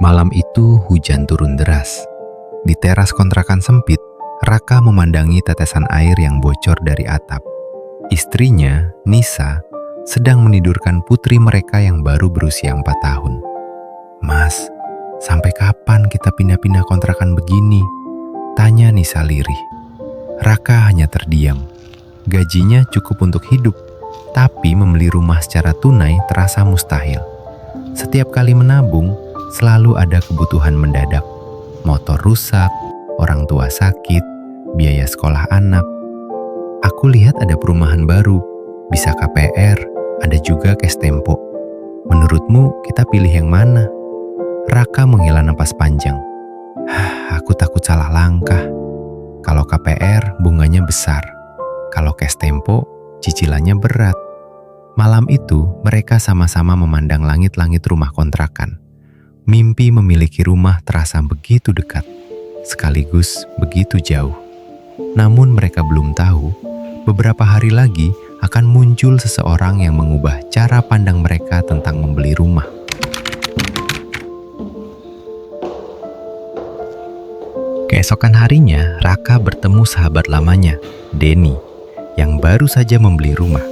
Malam itu hujan turun deras. Di teras kontrakan sempit, Raka memandangi tetesan air yang bocor dari atap. Istrinya, Nisa, sedang menidurkan putri mereka yang baru berusia 4 tahun. "Mas, sampai kapan kita pindah-pindah kontrakan begini?" tanya Nisa lirih. Raka hanya terdiam. Gajinya cukup untuk hidup, tapi membeli rumah secara tunai terasa mustahil. Setiap kali menabung, selalu ada kebutuhan mendadak. Motor rusak, orang tua sakit, biaya sekolah anak. Aku lihat ada perumahan baru, bisa KPR, ada juga cash tempo. Menurutmu kita pilih yang mana? Raka menghela napas panjang. Aku takut salah langkah. Kalau KPR bunganya besar, kalau cash tempo cicilannya berat. Malam itu mereka sama-sama memandang langit-langit rumah kontrakan. Mimpi memiliki rumah terasa begitu dekat, sekaligus begitu jauh. Namun mereka belum tahu, beberapa hari lagi akan muncul seseorang yang mengubah cara pandang mereka tentang membeli rumah. Keesokan harinya, Raka bertemu sahabat lamanya, Denny, yang baru saja membeli rumah.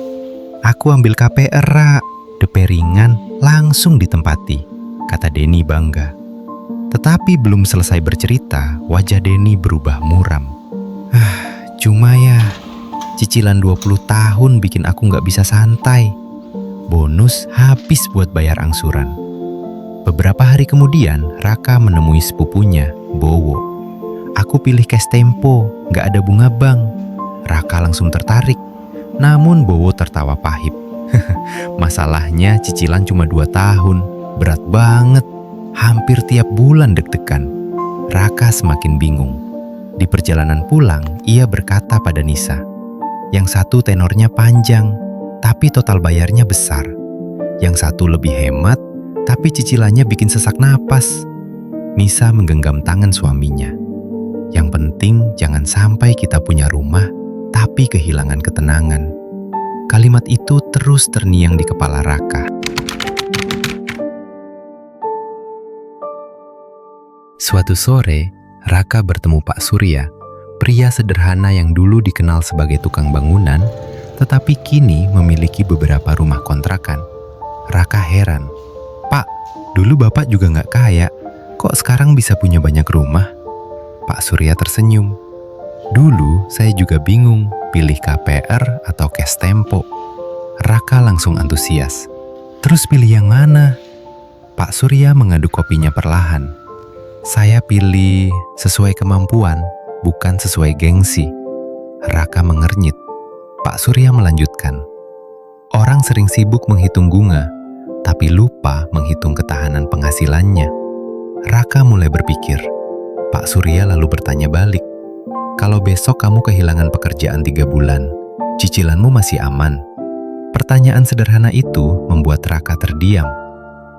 "Aku ambil KPR, Ra. DP ringan, langsung ditempati," kata Denny bangga. Tetapi belum selesai bercerita, wajah Denny berubah muram. Cuma ya, cicilan 20 tahun bikin aku nggak bisa santai. Bonus habis buat bayar angsuran. Beberapa hari kemudian, Raka menemui sepupunya, Bowo. "Aku pilih cash tempo, nggak ada bunga bank." Raka langsung tertarik, namun Bowo tertawa pahit. Masalahnya cicilan cuma 2 tahun, berat banget. Hampir tiap bulan deg-degan. Raka semakin bingung. Di perjalanan pulang, ia berkata pada Nisa, "Yang satu tenornya panjang, tapi total bayarnya besar. Yang satu lebih hemat, tapi cicilannya bikin sesak napas." Nisa menggenggam tangan suaminya. "Yang penting jangan sampai kita punya rumah, tapi kehilangan ketenangan." Kalimat itu terus terngiang di kepala Raka. Suatu sore, Raka bertemu Pak Surya, pria sederhana yang dulu dikenal sebagai tukang bangunan, tetapi kini memiliki beberapa rumah kontrakan. Raka heran. "Pak, dulu Bapak juga nggak kaya, kok sekarang bisa punya banyak rumah?" Pak Surya tersenyum. "Dulu saya juga bingung pilih KPR atau cash tempo." Raka langsung antusias. "Terus pilih yang mana?" Pak Surya mengaduk kopinya perlahan. "Saya pilih sesuai kemampuan, bukan sesuai gengsi." Raka mengernyit. Pak Surya melanjutkan. "Orang sering sibuk menghitung bunga, tapi lupa menghitung ketahanan penghasilannya." Raka mulai berpikir. Pak Surya lalu bertanya balik, "Kalau besok kamu kehilangan pekerjaan 3 bulan, cicilanmu masih aman?" Pertanyaan sederhana itu membuat Raka terdiam.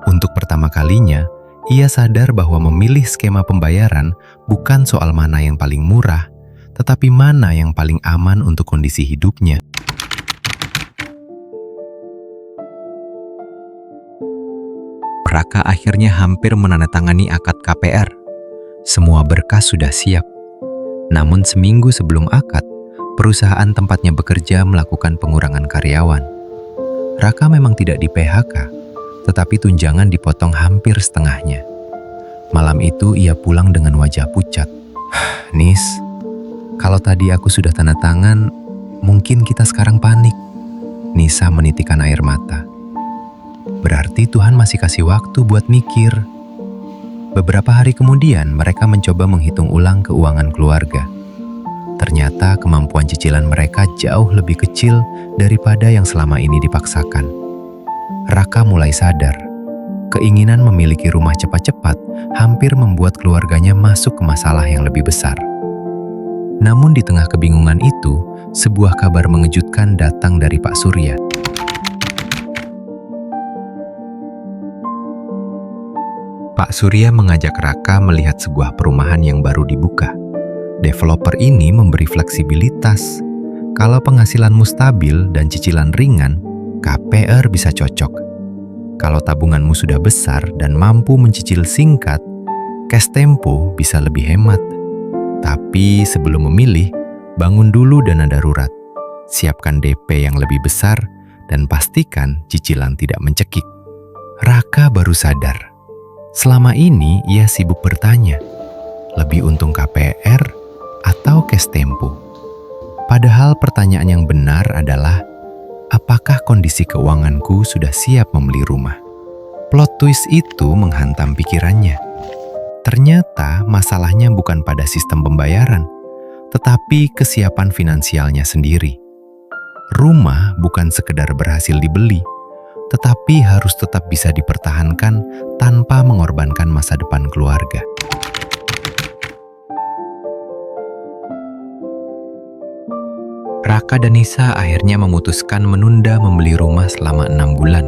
Untuk pertama kalinya, ia sadar bahwa memilih skema pembayaran bukan soal mana yang paling murah, tetapi mana yang paling aman untuk kondisi hidupnya. Raka akhirnya hampir menandatangani akad KPR. Semua berkas sudah siap. Namun seminggu sebelum akad, perusahaan tempatnya bekerja melakukan pengurangan karyawan. Raka memang tidak di-PHK, tetapi tunjangan dipotong hampir setengahnya. Malam itu ia pulang dengan wajah pucat. "Nis, kalau tadi aku sudah tanda tangan, mungkin kita sekarang panik." Nisa menitikkan air mata. "Berarti Tuhan masih kasih waktu buat mikir." Beberapa hari kemudian, mereka mencoba menghitung ulang keuangan keluarga. Ternyata kemampuan cicilan mereka jauh lebih kecil daripada yang selama ini dipaksakan. Raka mulai sadar. Keinginan memiliki rumah cepat-cepat hampir membuat keluarganya masuk ke masalah yang lebih besar. Namun di tengah kebingungan itu, sebuah kabar mengejutkan datang dari Pak Surya. Pak Surya mengajak Raka melihat sebuah perumahan yang baru dibuka. Developer ini memberi fleksibilitas. Kalau penghasilanmu stabil dan cicilan ringan, KPR bisa cocok. Kalau tabunganmu sudah besar dan mampu mencicil singkat, cash tempo bisa lebih hemat. Tapi sebelum memilih, bangun dulu dana darurat. Siapkan DP yang lebih besar dan pastikan cicilan tidak mencekik. Raka baru sadar. Selama ini ia sibuk bertanya, lebih untung KPR atau cash tempo? Padahal pertanyaan yang benar adalah, apakah kondisi keuanganku sudah siap membeli rumah? Plot twist itu menghantam pikirannya. Ternyata masalahnya bukan pada sistem pembayaran, tetapi kesiapan finansialnya sendiri. Rumah bukan sekedar berhasil dibeli, tetapi harus tetap bisa dipertahankan tanpa mengorbankan masa depan keluarga. Raka dan Nisa akhirnya memutuskan menunda membeli rumah selama 6 bulan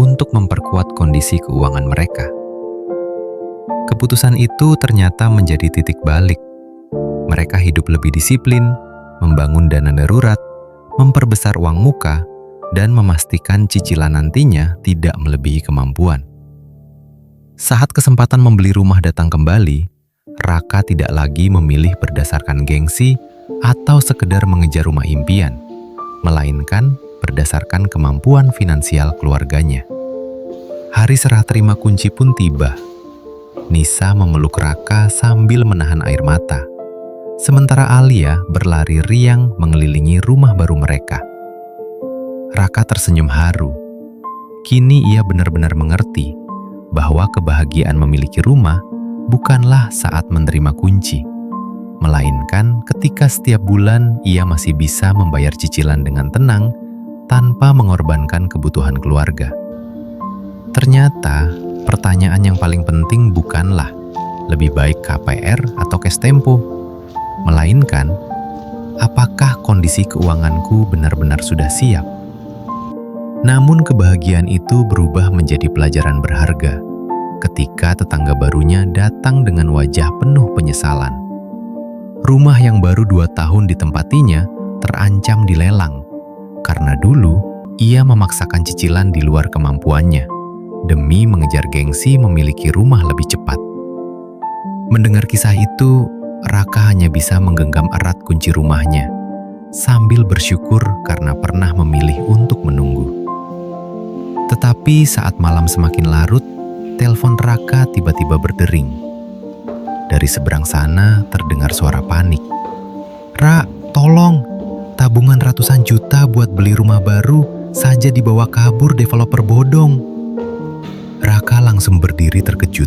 untuk memperkuat kondisi keuangan mereka. Keputusan itu ternyata menjadi titik balik. Mereka hidup lebih disiplin, membangun dana darurat, memperbesar uang muka, dan memastikan cicilan nantinya tidak melebihi kemampuan. Saat kesempatan membeli rumah datang kembali, Raka tidak lagi memilih berdasarkan gengsi atau sekedar mengejar rumah impian, melainkan berdasarkan kemampuan finansial keluarganya. Hari serah terima kunci pun tiba. Nisa memeluk Raka sambil menahan air mata, sementara Alia berlari riang mengelilingi rumah baru mereka. Raka tersenyum haru. Kini ia benar-benar mengerti bahwa kebahagiaan memiliki rumah bukanlah saat menerima kunci, melainkan ketika setiap bulan ia masih bisa membayar cicilan dengan tenang tanpa mengorbankan kebutuhan keluarga. Ternyata, pertanyaan yang paling penting bukanlah lebih baik KPR atau cash tempo, melainkan apakah kondisi keuanganku benar-benar sudah siap. Namun kebahagiaan itu berubah menjadi pelajaran berharga ketika tetangga barunya datang dengan wajah penuh penyesalan. Rumah yang baru 2 tahun ditempatinya terancam dilelang karena dulu ia memaksakan cicilan di luar kemampuannya demi mengejar gengsi memiliki rumah lebih cepat. Mendengar kisah itu, Raka hanya bisa menggenggam erat kunci rumahnya sambil bersyukur karena pernah memilih untuk menunggu. Tetapi saat malam semakin larut, telepon Raka tiba-tiba berdering. Dari seberang sana terdengar suara panik. "Ra, tolong! Tabungan ratusan juta buat beli rumah baru saja dibawa kabur developer bodong." Raka langsung berdiri terkejut.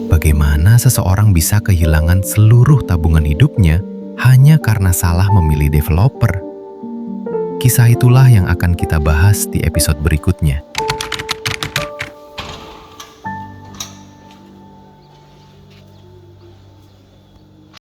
Bagaimana seseorang bisa kehilangan seluruh tabungan hidupnya hanya karena salah memilih developer? Kisah itulah yang akan kita bahas di episode berikutnya.